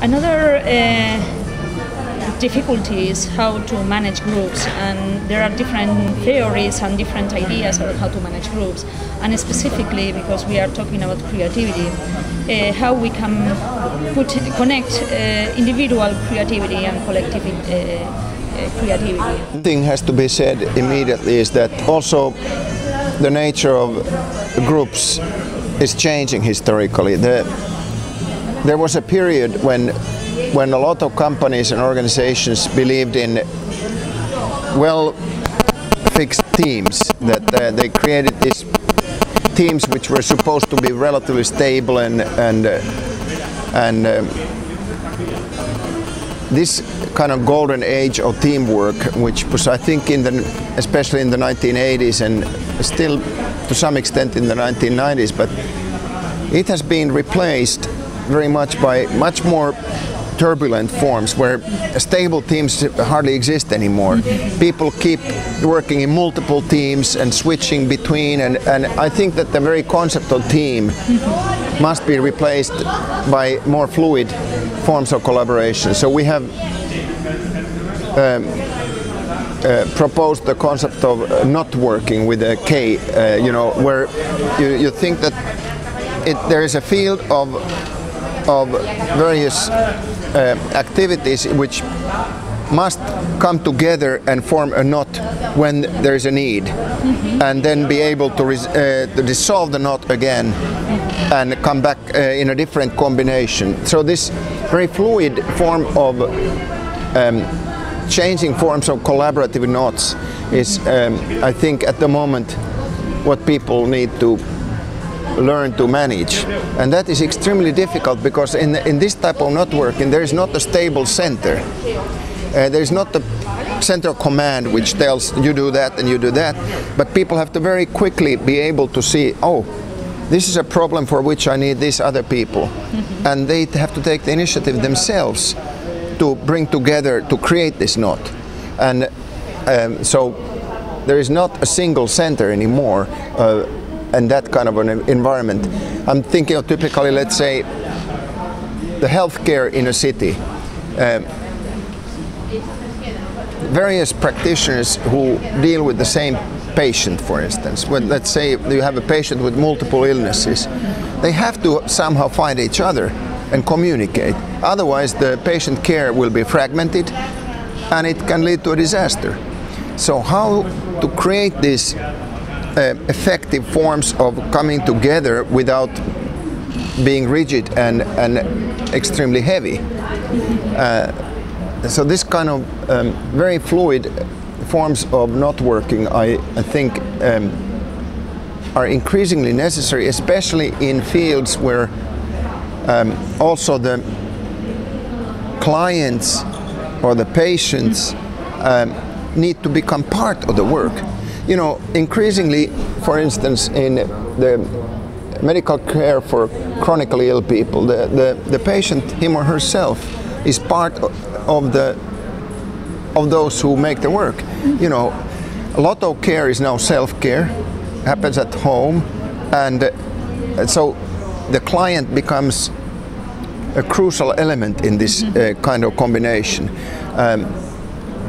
Another difficulty is how to manage groups, and there are different theories and different ideas on how to manage groups, and specifically because we are talking about creativity, how we can connect individual creativity and collective creativity. One thing has to be said immediately is that also the nature of groups is changing historically. There was a period when a lot of companies and organizations believed in well-fixed teams, that they created these teams which were supposed to be relatively stable and this kind of golden age of teamwork, which was, I think, especially in the 1980s and still to some extent in the 1990s, but it has been replaced very much by much more turbulent forms where stable teams hardly exist anymore. People keep working in multiple teams and switching between, and I think that the very concept of team must be replaced by more fluid forms of collaboration. So we have proposed the concept of not working with a K, where you think that there is a field of various activities which must come together and form a knot when there is a need, and then be able to dissolve the knot again and come back in a different combination. So this very fluid form of changing forms of collaborative knots is, I think, at the moment what people need to learn to manage, and that is extremely difficult because in this type of networking there is not a stable center. There is not a center of command which tells you do that and you do that, but people have to very quickly be able to see, oh, this is a problem for which I need these other people, and they have to take the initiative themselves to bring together to create this knot. And so there is not a single center anymore. And that kind of an environment. I'm thinking of typically, let's say, the healthcare in a city. Various practitioners who deal with the same patient, for instance. When, let's say, you have a patient with multiple illnesses, they have to somehow find each other and communicate. Otherwise, the patient care will be fragmented, and it can lead to a disaster. So how to create this effective forms of coming together without being rigid and extremely heavy. So this kind of very fluid forms of not working, I think, are increasingly necessary, especially in fields where also the clients or the patients need to become part of the work. You know, increasingly, for instance, in the medical care for chronically ill people, the patient, him or herself, is part of those who make the work. You know, a lot of care is now self-care, happens at home, and so the client becomes a crucial element in this kind of combination.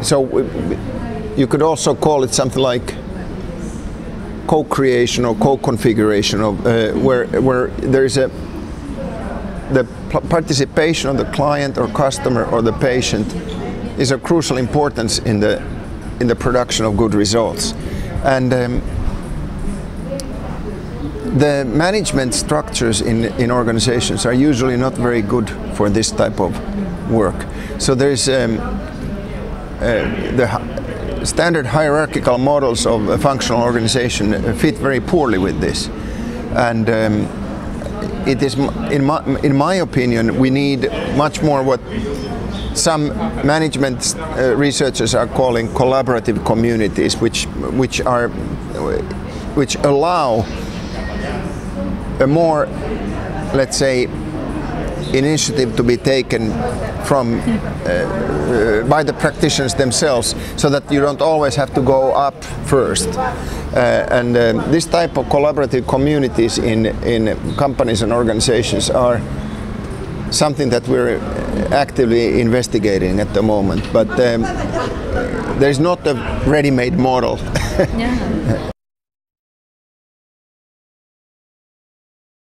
So you could also call it something like co-creation or co-configuration of where there is the participation of the client or customer or the patient is of crucial importance in the production of good results. And the management structures in organizations are usually not very good for this type of work. So there's the standard hierarchical models of a functional organization fit very poorly with this, and it is, in my opinion, we need much more what some management researchers are calling collaborative communities, which allow a more, let's say, initiative to be taken from by the practitioners themselves, so that you don't always have to go up first. And this type of collaborative communities in companies and organizations are something that we're actively investigating at the moment, but there is not a ready-made model. Yeah.